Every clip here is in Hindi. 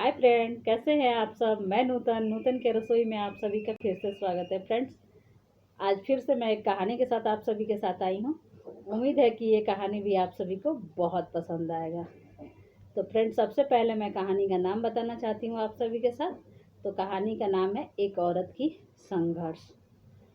हाय फ्रेंड, कैसे हैं आप सब। मैं नूतन के रसोई में आप सभी का फिर से स्वागत है। फ्रेंड्स, आज फिर से मैं एक कहानी के साथ आप सभी के साथ आई हूँ। उम्मीद है कि ये कहानी भी आप सभी को बहुत पसंद आएगा। तो फ्रेंड्स, सबसे पहले मैं कहानी का नाम बताना चाहती हूँ आप सभी के साथ। तो कहानी का नाम है एक औरत की संघर्ष।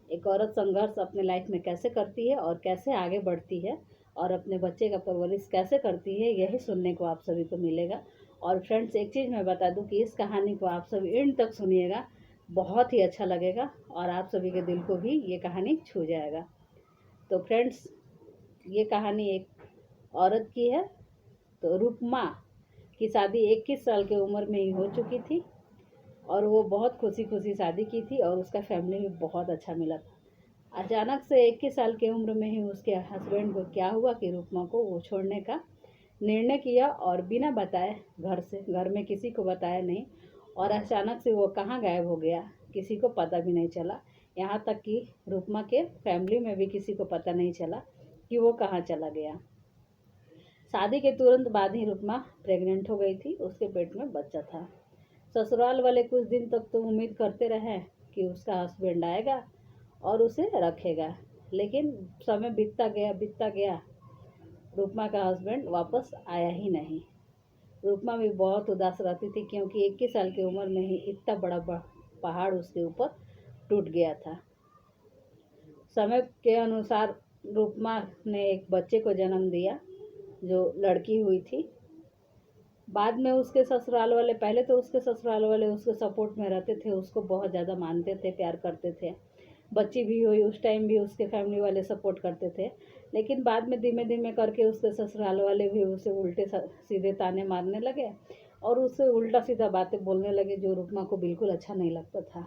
एक औरत संघर्ष अपने लाइफ में कैसे करती है और कैसे आगे बढ़ती है और अपने बच्चे का परवरिश कैसे करती है, यही सुनने को आप सभी को मिलेगा। और फ्रेंड्स, एक चीज़ मैं बता दूं कि इस कहानी को आप सभी एंड तक सुनिएगा, बहुत ही अच्छा लगेगा और आप सभी के दिल को भी ये कहानी छू जाएगा। तो फ्रेंड्स, ये कहानी एक औरत की है। तो रुकमा की शादी 21 साल की उम्र में ही हो चुकी थी और वो बहुत खुशी खुशी शादी की थी और उसका फैमिली भी बहुत अच्छा मिला था। अचानक से 21 साल की उम्र में ही उसके हस्बैंड को क्या हुआ कि रुकमा को वो छोड़ने का निर्णय किया और बिना बताए घर में किसी को बताया नहीं। और अचानक से वो कहाँ गायब हो गया, किसी को पता भी नहीं चला। यहाँ तक कि रुकमा के फैमिली में भी किसी को पता नहीं चला कि वो कहाँ चला गया। शादी के तुरंत बाद ही रुकमा प्रेग्नेंट हो गई थी, उसके पेट में बच्चा था। ससुराल वाले कुछ दिन तक तो उम्मीद करते रहे कि उसका हस्बैंड आएगा और उसे रखेगा, लेकिन समय बीतता गया। रुकमा का हस्बैंड वापस आया ही नहीं। रुकमा भी बहुत उदास रहती थी, क्योंकि 21 साल की उम्र में ही इतना बड़ा पहाड़ उसके ऊपर टूट गया था। समय के अनुसार रुकमा ने एक बच्चे को जन्म दिया जो लड़की हुई थी। बाद में उसके ससुराल वाले, पहले तो उसके ससुराल वाले उसके सपोर्ट में रहते थे, उसको बहुत ज़्यादा मानते थे, प्यार करते थे। बच्ची भी हुई उस टाइम भी उसके फैमिली वाले सपोर्ट करते थे। लेकिन बाद में धीमे धीमे करके उसके ससुराल वाले भी उसे उल्टे सीधे ताने मारने लगे और उससे उल्टा सीधा बातें बोलने लगे, जो रुकमा को बिल्कुल अच्छा नहीं लगता था।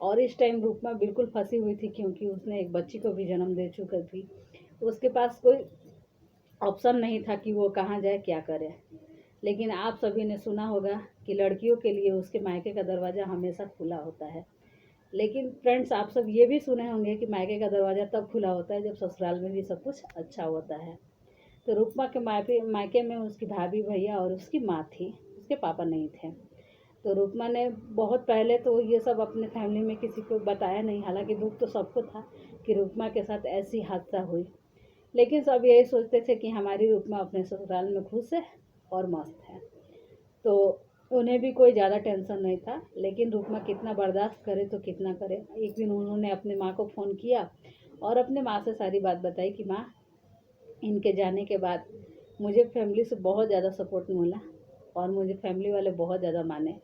और इस टाइम रुकमा बिल्कुल फंसी हुई थी, क्योंकि उसने एक बच्ची को भी जन्म दे चुकी थी। उसके पास कोई ऑप्शन नहीं था कि वो कहाँ जाए, क्या करे। लेकिन आप सभी ने सुना होगा कि लड़कियों के लिए उसके मायके का दरवाज़ा हमेशा खुला होता है। लेकिन फ्रेंड्स, आप सब ये भी सुने होंगे कि मायके का दरवाज़ा तब खुला होता है जब ससुराल में भी सब कुछ अच्छा होता है। तो रुकमा के मायके में उसकी भाभी, भैया और उसकी माँ थी, उसके पापा नहीं थे। तो रुकमा ने बहुत पहले तो ये सब अपने फैमिली में किसी को बताया नहीं, हालांकि दुख तो सबको था कि रुकमा के साथ ऐसी हादसा हुई। लेकिन सब यही सोचते थे कि हमारी रुकमा अपने ससुराल में खुश है और मस्त है। तो उन्हें भी कोई ज़्यादा टेंशन नहीं था। लेकिन रुकमा कितना बर्दाश्त करे तो कितना करे। एक दिन उन्होंने अपने माँ को फ़ोन किया और अपने माँ से सारी बात बताई कि माँ, इनके जाने के बाद मुझे फैमिली से बहुत ज़्यादा सपोर्ट मिला और मुझे फैमिली वाले बहुत ज़्यादा माने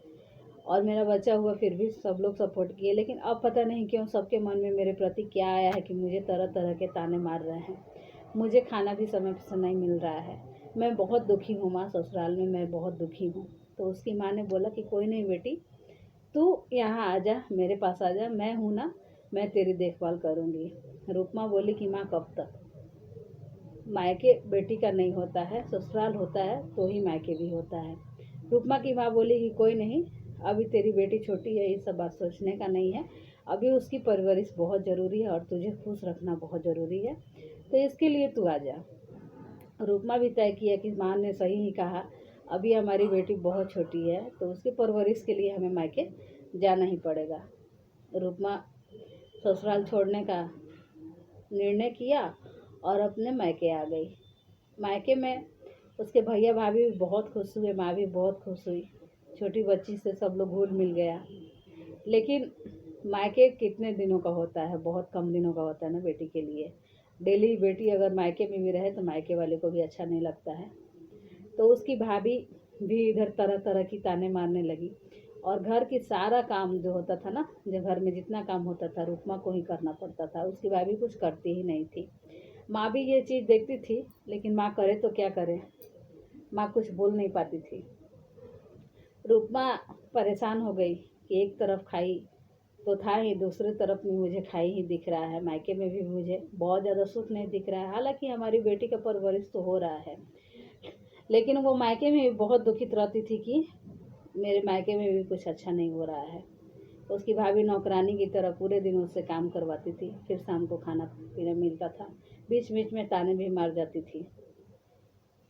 और मेरा बच्चा हुआ फिर भी सब लोग सपोर्ट किए। लेकिन अब पता नहीं क्यों सबके मन में मेरे प्रति क्या आया है कि मुझे तरह तरह के ताने मार रहे हैं। मुझे खाना भी समय से नहीं मिल रहा है। मैं बहुत दुखी हूँ माँ, ससुराल में मैं बहुत दुखी हूँ। तो उसकी माँ ने बोला कि कोई नहीं बेटी, तू यहाँ आ जा, मेरे पास आ जा, मैं हूँ ना, मैं तेरी देखभाल करूँगी। रुकमा बोली कि माँ, कब तक। मायके बेटी का नहीं होता है, ससुराल होता है तो ही मायके भी होता है। रुकमा की माँ बोली कि कोई नहीं, अभी तेरी बेटी छोटी है, ये सब बात सोचने का नहीं है। अभी उसकी परवरिश बहुत ज़रूरी है और तुझे खुश रखना बहुत ज़रूरी है, तो इसके लिए तू आ जा। रुकमा भी तय किया कि माँ ने सही ही कहा, अभी हमारी बेटी बहुत छोटी है तो उसकी परवरिश के लिए हमें मायके जाना ही पड़ेगा। रुकमा ससुराल छोड़ने का निर्णय किया और अपने मायके आ गई। मायके में उसके भैया भाभी भी बहुत खुश हुए, माँ भी बहुत खुश हुई। छोटी बच्ची से सब लोग घुल मिल गया। लेकिन मायके कितने दिनों का होता है, बहुत कम दिनों का होता है ना बेटी के लिए। डेली बेटी अगर मायके में भी रहे तो मायके वाले को भी अच्छा नहीं लगता है। तो उसकी भाभी भी इधर तरह तरह की ताने मारने लगी और घर की सारा काम जो होता था ना, जो घर में जितना काम होता था रुकमा को ही करना पड़ता था। उसकी भाभी कुछ करती ही नहीं थी। माँ भी ये चीज़ देखती थी, लेकिन माँ करे तो क्या करे, माँ कुछ बोल नहीं पाती थी। रुकमा परेशान हो गई कि एक तरफ खाई तो था ही, दूसरी तरफ में मुझे खाई ही दिख रहा है, मायके में भी मुझे बहुत ज़्यादा सुख नहीं दिख रहा है। हालांकि हमारी बेटी का परवरिश तो हो रहा है, लेकिन वो मायके में भी बहुत दुखित रहती थी कि मेरे मायके में भी कुछ अच्छा नहीं हो रहा है। उसकी भाभी नौकरानी की तरह पूरे दिन उससे काम करवाती थी, फिर शाम को खाना पीना मिलता था, बीच बीच में ताने भी मार जाती थी।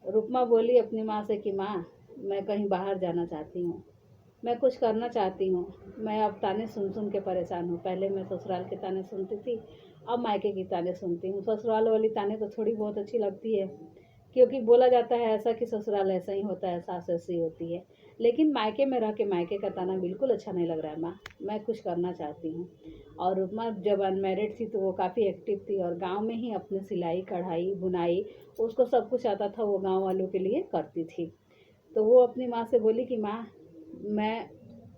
रुकमा बोली अपनी माँ से कि माँ, मैं कहीं बाहर जाना चाहती हूँ, मैं कुछ करना चाहती हूँ। मैं अब ताने सुन सुन के परेशान हूँ। पहले मैं ससुराल के ताने सुनती थी, अब मायके की ताने सुनती हूँ। ससुराल वाली ताने तो थोड़ी बहुत अच्छी लगती है, क्योंकि बोला जाता है ऐसा कि ससुराल ऐसा ही होता है, सास ऐसी होती है। लेकिन मायके में रह के मायके का ताना बिल्कुल अच्छा नहीं लग रहा है माँ। मैं कुछ करना चाहती हूँ। और माँ जब अनमैरिड थी तो वो काफ़ी एक्टिव थी, और गाँव में ही अपने सिलाई कढ़ाई बुनाई उसको सब कुछ आता था, वो गाँव वालों के लिए करती थी। तो वो अपनी माँ से बोली कि माँ, मैं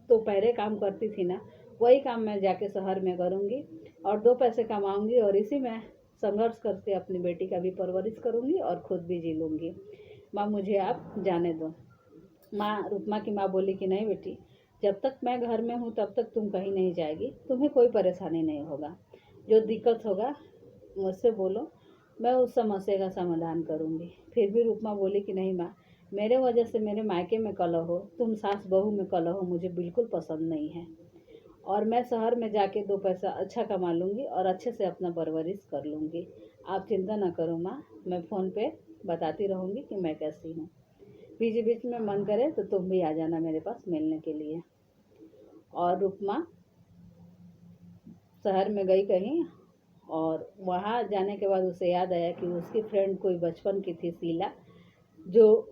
तो पहले काम करती थी ना, वही काम मैं जाके शहर में करूँगी और 2 पैसे कमाऊँगी, और इसी में संघर्ष करके अपनी बेटी का भी परवरिश करूँगी और खुद भी जी लूँगी। माँ मुझे आप जाने दो। माँ रुक्मा की माँ बोली कि नहीं बेटी, जब तक मैं घर में हूँ तब तक तुम कहीं नहीं जाएगी, तुम्हें कोई परेशानी नहीं होगा। जो दिक्कत होगा मुझसे बोलो, मैं उस समस्या का समाधान करूँगी। फिर भी रुक्मा बोली कि नहीं माँ, मेरे वजह से मेरे मायके में कलह हो, तुम सास बहू में कलह हो, मुझे बिल्कुल पसंद नहीं है। और मैं शहर में जाके 2 पैसा अच्छा कमा लूँगी और अच्छे से अपना परवरिश कर लूँगी। आप चिंता ना करो माँ, मैं फ़ोन पे बताती रहूँगी कि मैं कैसी हूँ। बीच बीच में मन करे तो तुम भी आ जाना मेरे पास मिलने के लिए। और रुक्मा शहर में गई कहीं, और वहाँ जाने के बाद उसे याद आया कि उसकी फ्रेंड कोई बचपन की थी, शीला, जो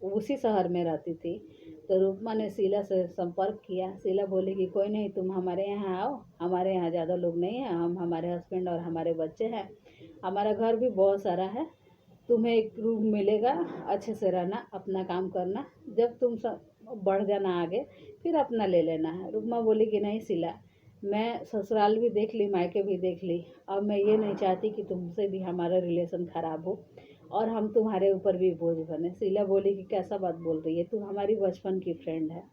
उसी शहर में रहती थी। तो रुक्मा ने शीला से संपर्क किया। शीला बोली कि कोई नहीं, तुम हमारे यहाँ आओ, हमारे यहाँ ज़्यादा लोग नहीं हैं, हम हमारे हस्बैंड और हमारे बच्चे हैं, हमारा घर भी बहुत सारा है, तुम्हें एक रूम मिलेगा, अच्छे से रहना, अपना काम करना, जब तुम सब बढ़ जाना आगे फिर अपना ले लेना है। रुक्मा बोली कि नहीं शीला, मैं ससुराल भी देख ली, मायके भी देख ली, अब मैं ये नहीं चाहती कि तुमसे भी हमारा रिलेशन ख़राब हो और हम तुम्हारे ऊपर भी बोझ बने। शीला बोली कि कैसा बात बोल रही है, तुम हमारी बचपन की फ्रेंड है,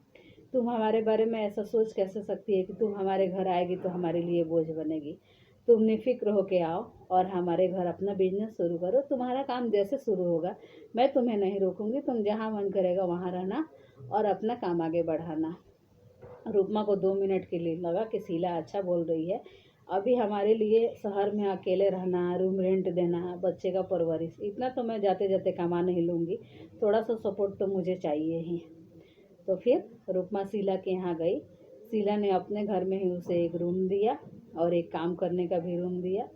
तुम हमारे बारे में ऐसा सोच कैसे सकती है कि तुम हमारे घर आएगी तो हमारे लिए बोझ बनेगी। तुम निफ़िक्र होके आओ और हमारे घर अपना बिजनेस शुरू करो, तुम्हारा काम जैसे शुरू होगा मैं तुम्हें नहीं रोकूंगी, तुम जहाँ मन करेगा वहाँ रहना और अपना काम आगे बढ़ाना। रुक्मा को 2 मिनट के लिए लगा कि शीला अच्छा बोल रही है। अभी हमारे लिए शहर में अकेले रहना, रूम रेंट देना, बच्चे का परवरिश, इतना तो मैं जाते जाते कमा नहीं लूँगी, थोड़ा सा सपोर्ट तो मुझे चाहिए ही। तो फिर रुक्मा शीला के यहाँ गई। शीला ने अपने घर में ही उसे एक रूम दिया और एक काम करने का भी रूम दिया,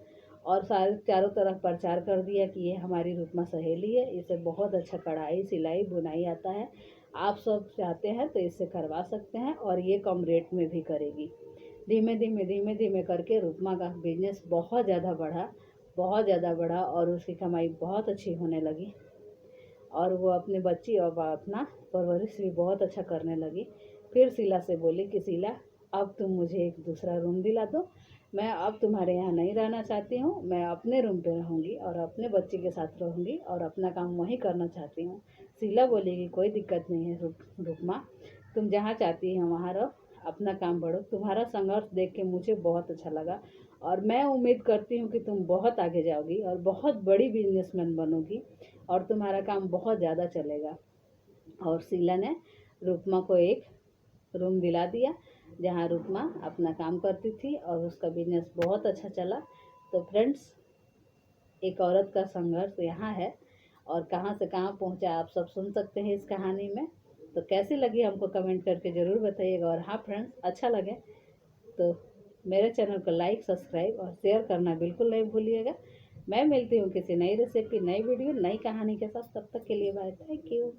और सारे चारों तरफ प्रचार कर दिया कि ये हमारी रुक्मा सहेली है, इसे बहुत अच्छा कढ़ाई सिलाई बुनाई आता है, आप सब चाहते हैं तो इससे करवा सकते हैं और ये कम रेट में भी करेगी। धीमे धीमे करके रुक्मा का बिजनेस बहुत ज़्यादा बढ़ा, बहुत ज़्यादा बढ़ा, और उसकी कमाई बहुत अच्छी होने लगी, और वो अपने बच्ची और अपना परवरिश भी बहुत अच्छा करने लगी। फिर शीला से बोली कि शीला, अब तुम मुझे एक दूसरा रूम दिला दो, मैं अब तुम्हारे यहाँ नहीं रहना चाहती हूँ, मैं अपने रूम पे रहूँगी और अपने बच्चे के साथ रहूँगी और अपना काम वहीं करना चाहती हूँ। शीला बोली कि कोई दिक्कत नहीं है रुक्मा, तुम जहाँ चाहती हो वहाँ रहो, अपना काम बढ़ो, तुम्हारा संघर्ष देख के मुझे बहुत अच्छा लगा और मैं उम्मीद करती हूँ कि तुम बहुत आगे जाओगी और बहुत बड़ी बिजनेसमैन बनोगी और तुम्हारा काम बहुत ज़्यादा चलेगा। और शीला ने रुक्मा को एक रूम दिला दिया जहाँ रुक्मा अपना काम करती थी और उसका बिजनेस बहुत अच्छा चला। तो फ्रेंड्स, एक औरत का संघर्ष यहाँ है और कहाँ से कहाँ पहुँचा आप सब सुन सकते हैं इस कहानी में। तो कैसी लगी हमको कमेंट करके ज़रूर बताइएगा, और हाँ फ्रेंड्स, अच्छा लगे तो मेरे चैनल को लाइक, सब्सक्राइब और शेयर करना बिल्कुल नहीं भूलिएगा। मैं मिलती हूँ किसी नई रेसिपी, नई वीडियो, नई कहानी के साथ। तब तक के लिए बाय, थैंक यू।